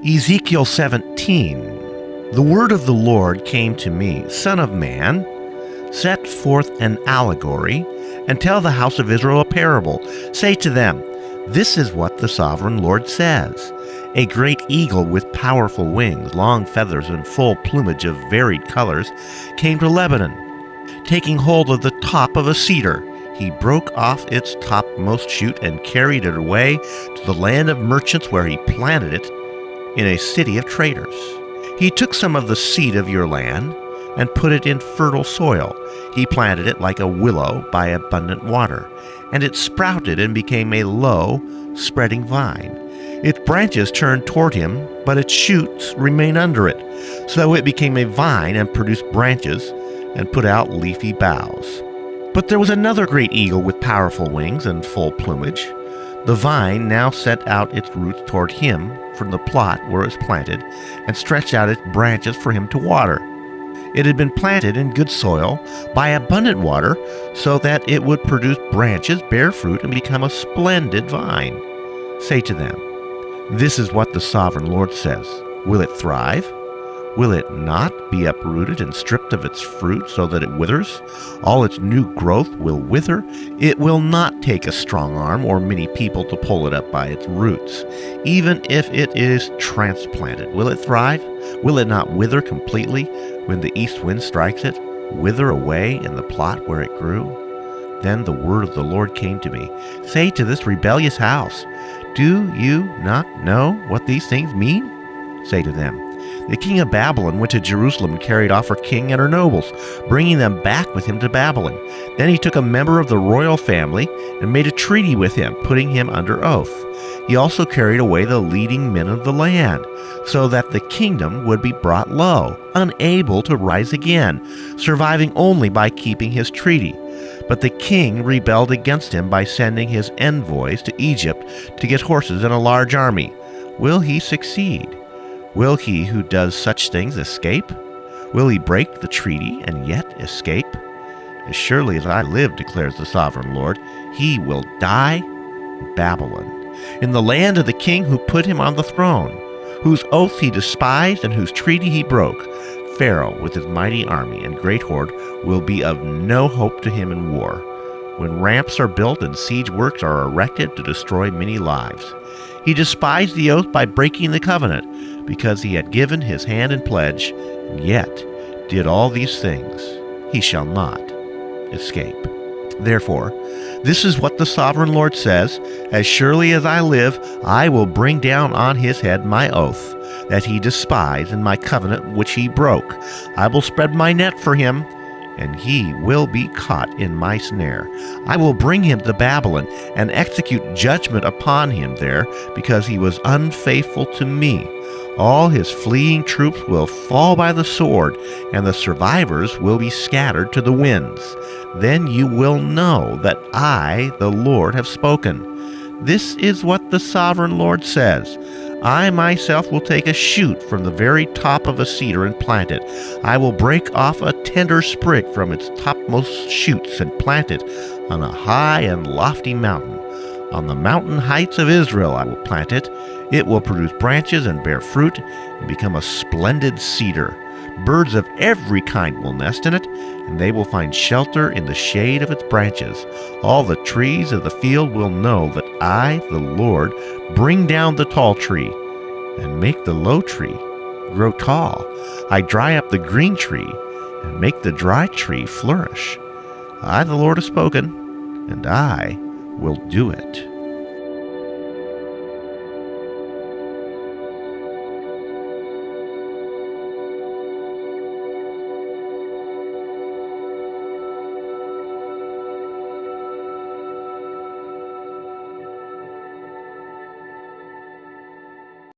Ezekiel 17. The word of the Lord came to me, Son of man, set forth an allegory, and tell the house of Israel a parable. Say to them, this is what the sovereign Lord says. A great eagle with powerful wings, long feathers, and full plumage of varied colors came to Lebanon. Taking hold of the top of a cedar, he broke off its topmost shoot and carried it away to the land of merchants, where he planted it in a city of traders. He took some of the seed of your land and put it in fertile soil. He planted it like a willow by abundant water, and it sprouted and became a low, spreading vine. Its branches turned toward him, but its shoots remained under it. So it became a vine and produced branches and put out leafy boughs. But there was another great eagle with powerful wings and full plumage. The vine now sent out its roots toward him from the plot where it was planted, and stretched out its branches for him to water. It had been planted in good soil by abundant water, so that it would produce branches, bear fruit, and become a splendid vine. Say to them, this is what the sovereign Lord says. Will it thrive? Will it not be uprooted and stripped of its fruit so that it withers? All its new growth will wither. It will not take a strong arm or many people to pull it up by its roots. Even if it is transplanted, will it thrive? Will it not wither completely when the east wind strikes it, wither away in the plot where it grew? Then the word of the Lord came to me. Say to this rebellious house, do you not know what these things mean? Say to them, the king of Babylon went to Jerusalem and carried off her king and her nobles, bringing them back with him to Babylon. Then he took a member of the royal family and made a treaty with him, putting him under oath. He also carried away the leading men of the land, so that the kingdom would be brought low, unable to rise again, surviving only by keeping his treaty. But the king rebelled against him by sending his envoys to Egypt to get horses and a large army. Will he succeed? Will he who does such things escape? Will he break the treaty and yet escape? As surely as I live, declares the sovereign Lord, he will die in Babylon, in the land of the king who put him on the throne, whose oath he despised and whose treaty he broke. Pharaoh with his mighty army and great horde will be of no hope to him in war, when ramps are built and siege works are erected to destroy many lives. He despised the oath by breaking the covenant, because he had given his hand in pledge, and yet did all these things. He shall not escape. Therefore, this is what the sovereign Lord says, as surely as I live, I will bring down on his head my oath that he despised and my covenant which he broke. I will spread my net for him, and he will be caught in my snare. I will bring him to Babylon and execute judgment upon him there, because he was unfaithful to me. All his fleeing troops will fall by the sword, and the survivors will be scattered to the winds. Then you will know that I, the Lord, have spoken. This is what the sovereign Lord says. I myself will take a shoot from the very top of a cedar and plant it. I will break off a tender sprig from its topmost shoots and plant it on a high and lofty mountain. On the mountain heights of Israel I will plant it. It will produce branches and bear fruit and become a splendid cedar. Birds of every kind will nest in it, and they will find shelter in the shade of its branches. All the trees of the field will know that I, the Lord, bring down the tall tree and make the low tree grow tall. I dry up the green tree and make the dry tree flourish. I, the Lord, have spoken, and I will do it.